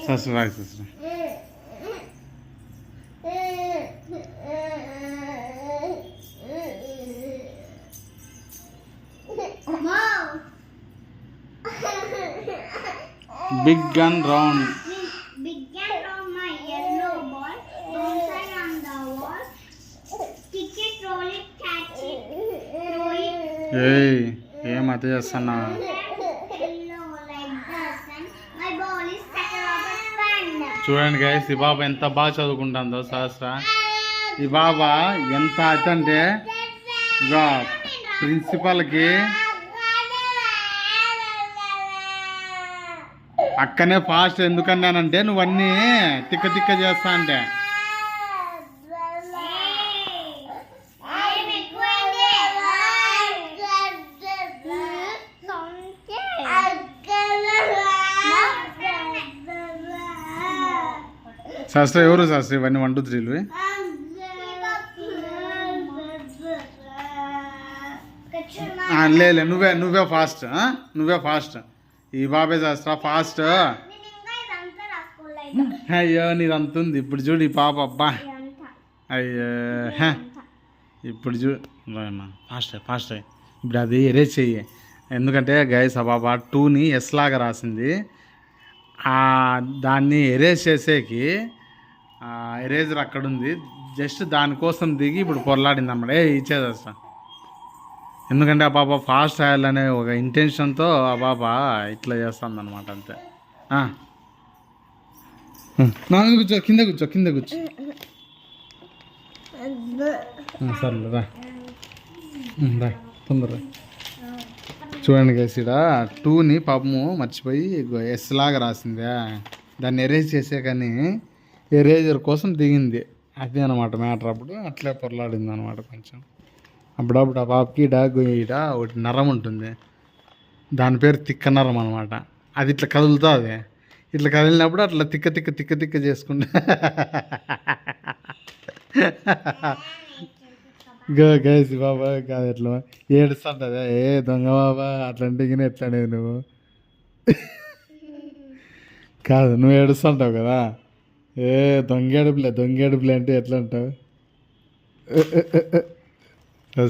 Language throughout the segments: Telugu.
సస్ర రాయి సస్ర. Big and round. Big and round, my yellow ball. Outside on the wall. Kick it, roll it, catch it, throw it. ఏయ్ ఏం అత చేస్తున్నా? Hello, like the sun. My ball is settled on the sand. చూడండి గైస్, ఈ బాబా ఎంత బాగా చదువుకుంటుందో సహస్ర. ఈ బాబా ఎంత అంటే ఇక ప్రిన్సిపల్కి అక్కనే ఫాస్ట్ ఎందుకన్నానంటే నువ్వన్నీ తిక్క తిక్క చేస్తా అంటే. శాస్త్ర ఎవరు శాస్త్రి ఇవన్నీ 1 2 3లు? లే నువ్వే ఫాస్ట్, నువ్వే ఫాస్ట్. ఈ బాబే శాస్త్ర ఫాస్ట్. అయ్యో నీదంత ఉంది. ఇప్పుడు చూడు ఈ పాప, అబ్బా అయ్యో ఇప్పుడు చూడు ఫాస్ట్ ఫాస్ట్. ఇప్పుడు అది ఎరేజ్ చెయ్యి, ఎందుకంటే గైస్ ఆ బాబా 2ని ఎస్ లాగా రాసింది. దాన్ని ఎరేజ్ చేసేకి ఎరేజర్ అక్కడ ఉంది, జస్ట్ దానికోసం దిగి ఇప్పుడు పొరలాడింది అన్నమాట. ఇచ్చేది అసలు, ఎందుకంటే ఆ పాప ఫాస్ట్ రాయాలనే ఒక ఇంటెన్షన్తో ఆ పాప ఇట్లా చేస్తుంది అనమాట, అంతే. కూర్చో, కింద కూర్చో. సర్లే రా తొందరగా. చూడండి గైస్, ఇక్కడ 2ని పాపము మర్చిపోయి ఎస్ లాగా రాసిందా, దాన్ని ఎరేజ్ చేసే కానీ ఎరేజర్ కోసం దిగింది. అదే అనమాట మ్యాటర్. అప్పుడు అట్లే పొరలాడింది అనమాట కొంచెం. అప్పుడప్పుడు ఆ పాపకి ఈడ ఒకటి నరం ఉంటుంది, దాని పేరు తిక్క నరం అనమాట. అది ఇట్లా కదులుతుంది. ఇట్లా కదిలినప్పుడు అట్లా తిక్క తిక్క తిక్క తిక్క చేసుకుంటా గైసి బాబా కాదు, ఎట్లా ఏడుస్తుంటుందా, ఏ దొంగ బాబా అట్లాంటి ఎట్లానే నువ్వు కాదు, నువ్వు ఏడుస్తుంటావు కదా, ఏ దొంగేడుపులే అంటే ఎట్లా అంటావు?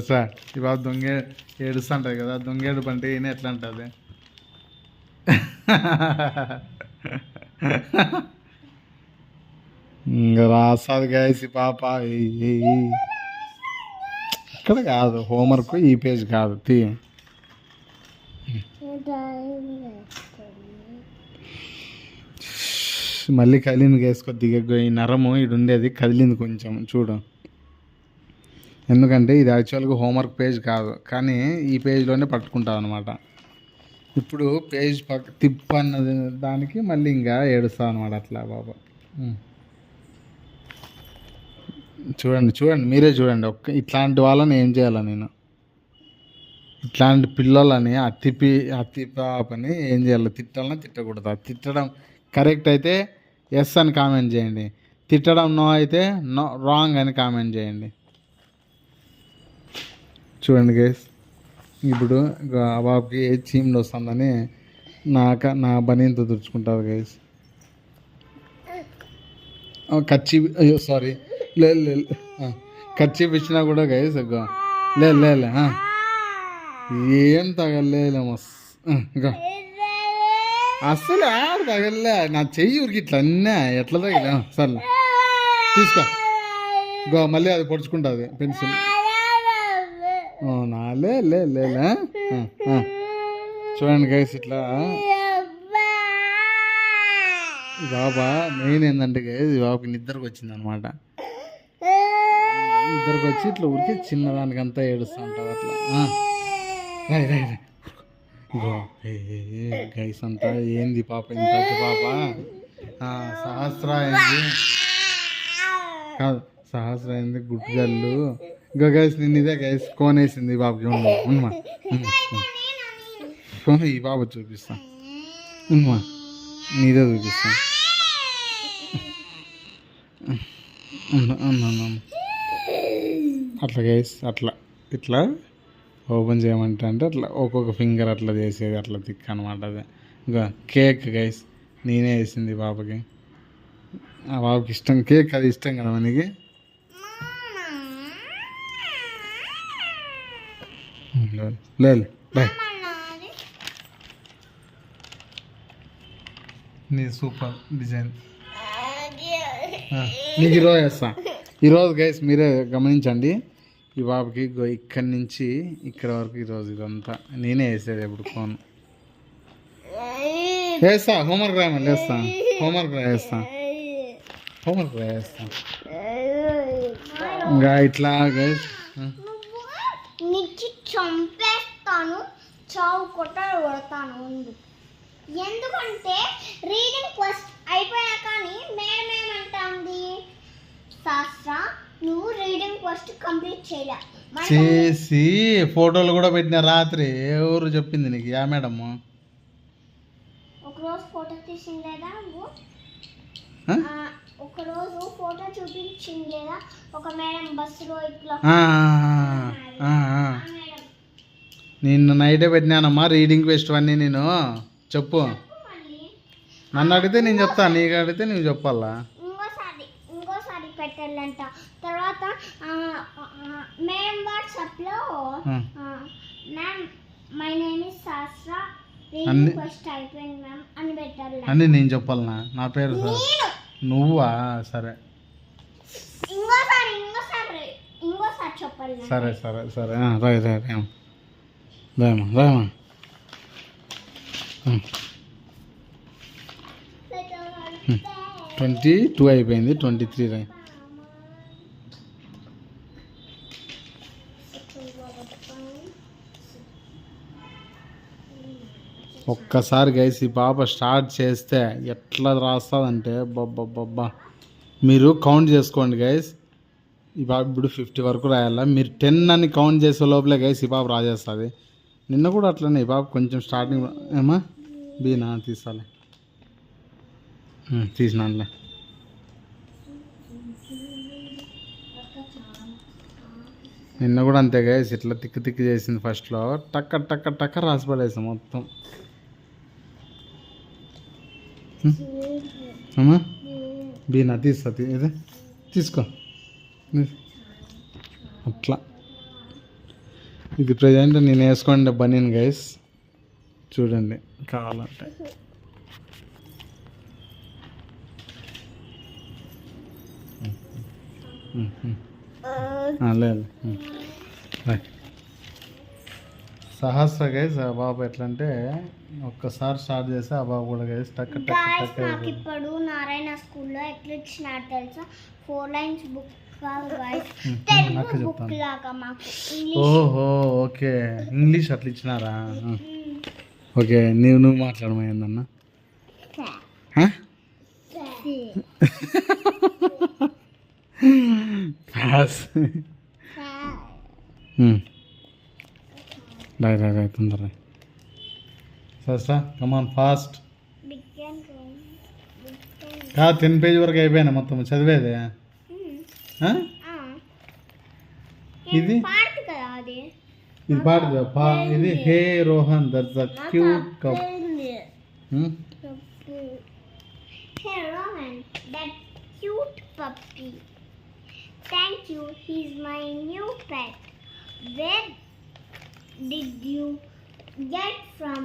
సార్ ఈ బాబు ఏడుస్తుంటుంది కదా, దొంగేడుపు అంటే ఈయన ఎట్లా ఉంటుంది? ఇంకా రాసాది గాయసి పాప. ఇక్కడ కాదు హోంవర్క్, ఈ పేజ్ కాదు, మళ్ళీ కదిలింది వేసుకో దిగ. ఈ నరము ఇది ఉండేది కదిలింది కొంచెం చూడు, ఎందుకంటే ఇది యాక్చువల్గా హోంవర్క్ పేజ్ కాదు, కానీ ఈ పేజ్లోనే పట్టుకుంటావు అనమాట. ఇప్పుడు పేజ్ తిప్పన్నది దానికి మళ్ళీ ఇంకా ఏడుస్తావు అనమాట అట్లా బాబా. చూడండి మీరే చూడండి. ఇట్లాంటి వాళ్ళని ఏం చేయాలి నేను, ఇట్లాంటి పిల్లలని అతి పాపని ఏం చేయాలి? తిట్టాలని తిట్టకూడదు. తిట్టడం కరెక్ట్ అయితే ఎస్ అని కామెంట్ చేయండి, తిట్టడం నో అయితే నో రాంగ్ అని కామెంట్ చేయండి. చూడండి గైస్, ఇప్పుడు ఆ బాబుకి ఏ చీమ్లు వస్తుందని నా బనీతో తుడుచుకుంటారు గైస్. అయ్యో సారీ, కర్చీఫ్ ఇచ్చినా కూడా గైస్ లే ఏం తగలే మస్ అస్సలు ఆడ తగలే. నా చెయ్యి ఊరికి ఇట్లా అన్నా ఎట్లా తగిలే. సర్లే తీసుకో మళ్ళీ అది పొడుచుకుంటుంది పెన్సిల్. లేలే చూడండి గైస్, ఇట్లా బాబా మెయిన్ ఏంటంటే గైస్, ఈ బాబాకి నిద్రకు వచ్చింది అనమాట. నిద్రకు వచ్చి ఇట్లా ఊరికి చిన్నదానికంతా ఏడుస్తూ ఉంటారు అట్లా. గైస్ అంతా ఏంది పాప ఇంత పాప, సహస్ర అయింది కాదు, సహస్ర అయింది గుడ్డగల్లు. ఇంకా గైస్ నేను ఇదే గైస్ కోనేసింది బాబుకి. ఉన్నా ఈ బాబు చూపిస్తా, ఉన్నా నీదే చూపిస్తా. అట్లా గైస్ ఇట్లా ఓపెన్ చేయమంటే అంటే అట్లా ఒక్కొక్క ఫింగర్ అట్లా చేసేది, అట్లా తిక్క అనమాట. అదే ఇంకా కేక్ గైస్, నేనే వేసింది బాబుకి. ఆ బాబుకి ఇష్టం కేక్, అది ఇష్టం కదా మనకి. లేదు బాయ్. నీ సూపర్ డిజైన్ నీకు ఈరోజు వేస్తా. ఈరోజు గైస్ మీరే గమనించండి, ఈ బాబుకి ఇక్కడి నుంచి ఇక్కడ వరకు ఈరోజు ఇదంతా నేనే వేసేది. ఎప్పుడు ఫోన్ వేస్తా, హోంవర్క్ రాయమని వేస్తా, హోంవర్క్ రాయేస్తా, హోంవర్క్ రాయేస్తా. ఇంకా ఇట్లా గైస్ నీకు చంపేస్తాను, చావు కొట్టాడు కొడతాను. ఎందుకంటే రీడింగ్ ఫస్ట్ అయిపోయినా కానీ మేడం ఏమంటుంది, శాస్త్ర నువ్వు రీడింగ్ ఫస్ట్ కంప్లీట్ చేయలే చేసి ఫోటోలు కూడా పెట్టిన రాత్రి. ఎవరు చెప్పింది నీకు? Yeah madam? ఒకరోజు ఫోటో తీసింది లేదా నువ్వు? ఒకరోజు ఫోటో చూపించింది లేదా ఒక మేడం బస్సులో ఇట్లా. నిన్ను నైటే పెట్టినానమ్మా రీడింగ్ ఫెస్ట్ అన్నీ. నేను చెప్పు, నన్ను అడిగితే నేను చెప్తాను, నీకు అడిగితే నువ్వు చెప్పాలా. ఇంకోసారి పెట్టాలంట. తర్వాత మేడం వాట్సాప్లో మ్యామ్ మై నేమ్ ఇస్ శాస్త్ర, రీడింగ్ ఫస్ట్ అయిపోయింది మ్యామ్ అని పెట్టాలి. అన్నీ నేను చెప్పాలనా? నా పేరు నువ్వా? సరే ఇంకోసారి చెప్పాలి. సరే సరే సరే రాయ్ రాయ్ రాయమ్మా రాయమ్మా. 22 అయిపోయింది, 23 రాయ్. ఒక్కసారి గైస్ ఈ పాప స్టార్ట్ చేస్తే ఎట్లా రాస్తుందంటే బొబ్బా. మీరు కౌంట్ చేసుకోండి గైస్. ఈ పాప ఇప్పుడు 50 వరకు రాయాలా. మీరు 10 అని కౌంట్ చేసే లోపలే గైస్ ఈ పాప రాజేస్తుంది. నిన్న కూడా అట్లనే ఈ పాప కొంచెం స్టార్టింగ్ ఏమా బీనా తీసాలే, తీసినానులే. నిన్న కూడా అంతే గైస్, ఇట్లా తిక్కు చేసింది. ఫస్ట్లో టక్క టక్క టక్క రాసి పడేసాం మొత్తం. అమ్మా బీనా తీస్తా, ఇదే తీసుకో. అట్లా ఇది ప్రజెంట్ నేను వేసుకోండి బనీన్ గైస్, చూడండి కావాలంటే. లేదు సహస్ర గైస్. ఆ బాబు ఎట్లా అంటే ఒక్కసారి స్టార్ట్ చేస్తే ఆ బాబు కూడా గైస్ టక్ టక్ టక్. నాకు ఇప్పుడు నారాయణ స్కూల్లో ఎట్లా ఇచ్చినారు తెలుసా? 4 లైన్స్ బుక్ ఓహో ఓకే, ఇంగ్లీష్ అట్లా ఇచ్చినారా? ఓకే, నువ్వు మాట్లాడమైందన్న. రాయ్ తొందర సస్తా, కమాన్ ఫాస్ట్. 10 పేజీ వరకు అయిపోయినా మొత్తం చదివేదే. ఇది ఇది పాడుదా? ఇది hey Rohan that's a cute cup. Hey Rohan, that cute puppy. Thank you, he's my new pet. Where did you get from?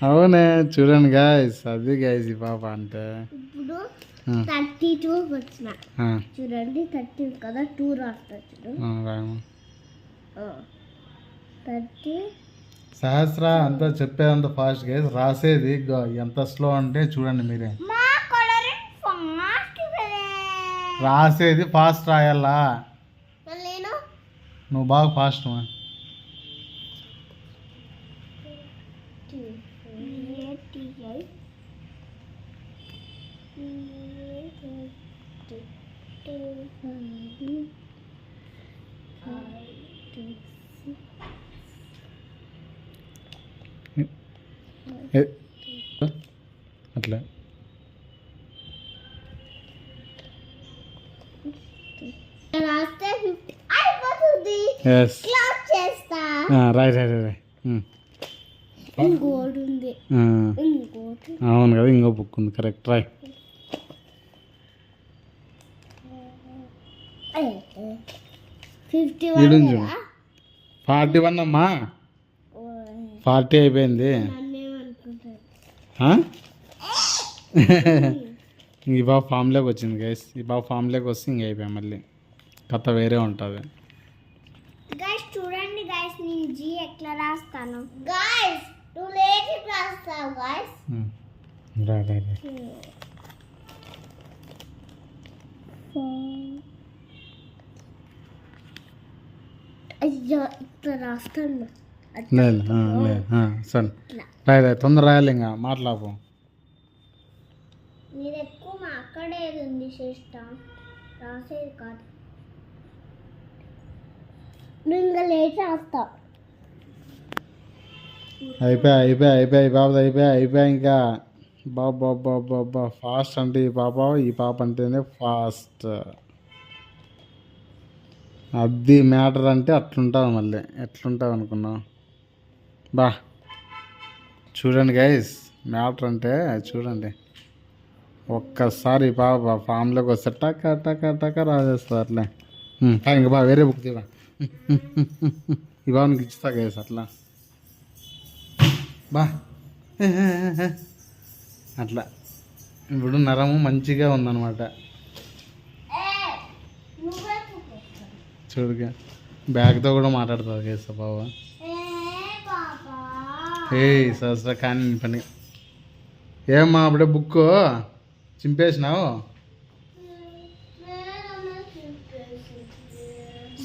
అవునే, చూడండి గాయస్, అది గాయస్ ఈ పాప అంటే. ఇప్పుడు 32 వచ్చిన చూడండి, 30 కదా, 2 రాస్తా చూడు. 30 సహస్ర అంతా చెప్పేదంత ఫాస్ట్ గైస్, రాసేది ఎంత స్లో అంటే చూడండి మీరే. రాసేది ఫాస్ట్ రాయాలా? నువ్వు బాగా ఫాస్ట్ మా. అట్లా రాస్తే 50 అయిపోతుంది. క్లాస్ చేస్తా. రాయ్ రాయ్ రాయ్ రాయ్. ఇంకోటి ఉంది. ఆ, ఇంకోటి అవును కదా, ఇంకో బుక్ ఉంది, కరెక్ట్ రాయ్. 51 ఈడుంది కదా? 41 అమ్మా, 40 అయిపోయింది. నన్నేమనుకుంటారు? ఆ? ఈ బాబు ఫామ్లోకి వచ్చింది గైస్, ఈ బాబు ఫామ్లోకి వస్తే ఇంక అయిపోయాం, మళ్ళీ కథ వేరే ఉంటుంది. గైస్ చూడండి గైస్, నేను జీ ఎట్లా రాస్తాను. గైస్ నువ్వు లేచి రాస్తావు గైస్. రా రా రా. అయ్యో ఇట్లా రాస్తాను. లేదు లేదు, సరే రాయ్ రాయ్, తొందర రాయాలి, ఇంకా మాట్లాపు. మీరు ఎక్కువ మాట్లాడేది ఉంది శ్రేష్ట, రాసేది కాదు. నువ్వు ఇంకా లేచి రాస్తావు. అయిపోయా బాబు, అయిపోయా ఇంకా. బాబా ఫాస్ట్ అంటే ఈ పాప అంటేనే ఫాస్ట్. అది మ్యాటర్ అంటే అట్లుంటుంది, మళ్ళీ ఎట్లుంటుంది అనుకున్నావు. బా చూడండి గైస్, మ్యాటర్ అంటే చూడండి. ఒక్కసారి ఈ పాప ఫామ్లోకి వస్తే టక టక టక రాసేస్తుంది అట్లే. ఇంకా బా వేరే బుక్ తీవా, ఈ బాబు నీకు ఇస్తా గైస్ అట్లా. బా అట్లా ఇప్పుడు నరము మంచిగా ఉందన్నమాట. చూడుగా బ్యాగ్తో కూడా మాట్లాడుతుంది కేసా బాబా. ఏ సరసరా కానీ పని ఏమ్మా, అప్పుడే బుక్ చింపేసినావు.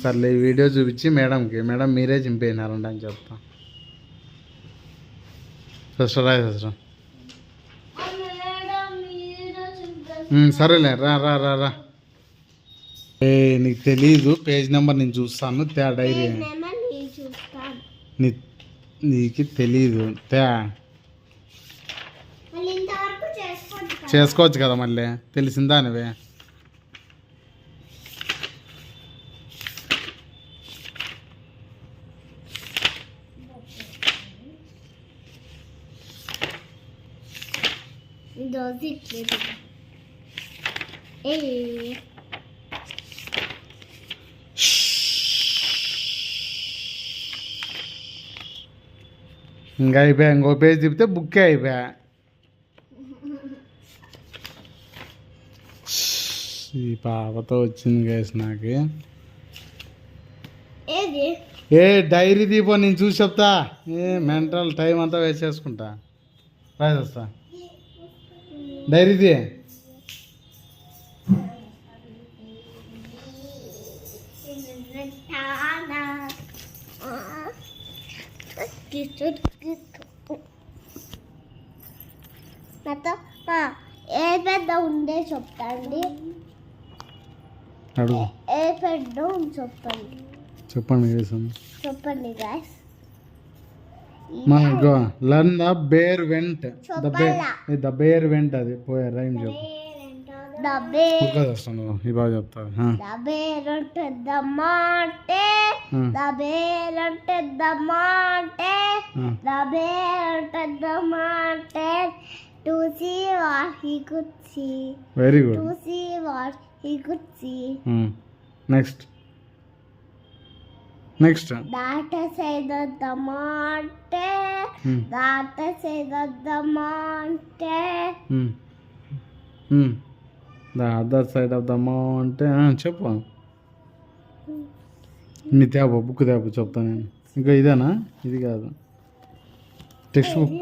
సర్లే ఈ వీడియో చూపించి మేడంకి, మేడం మీరే చింపేసినారంట అని చెప్తా. సరసరా సరసరా, సరేలే రా రా రా రా. ఏ నీకు తెలీదు, పేజ్ నెంబర్ నేను చూస్తాను, తే డైరీ. నీకు తెలీదు, తే చేసుకోవచ్చు కదా, మళ్ళీ తెలిసిందా నువ్వే. ఇంకా అయిపోయా, ఇంకో పేజ్ తిప్పితే బుక్కే అయిపోయా. ఈ పాపతో వచ్చింది గైస్ నాకు. ఏ డైరీ దీపో, నేను చూసి చెప్తా. ఏ మెంటల్ టైం అంతా వేస్ట్ చేసుకుంటా. రాసేస్తా డైరీది. నాతో ఏ పెద్ద ఉండే చెప్తాండి, అడుగు, ఏ పెద్ద చెప్తాండి, చెప్పండి గైస్. చెప్పండి గాయస్. మా go learn the bear went, the bear went, అది పోయా రైమ్ చెప్పు. వస్తాను ఈ బాగా చెప్తా. Very good. Next next That said the mountain. That said the mountain. The other side of the mountain. చెప్పు, నీ తేపో బుక్ తేపో చెప్తాను నేను. ఇంకా ఇదేనా, ఇది కాదు టెక్స్ట్ బుక్.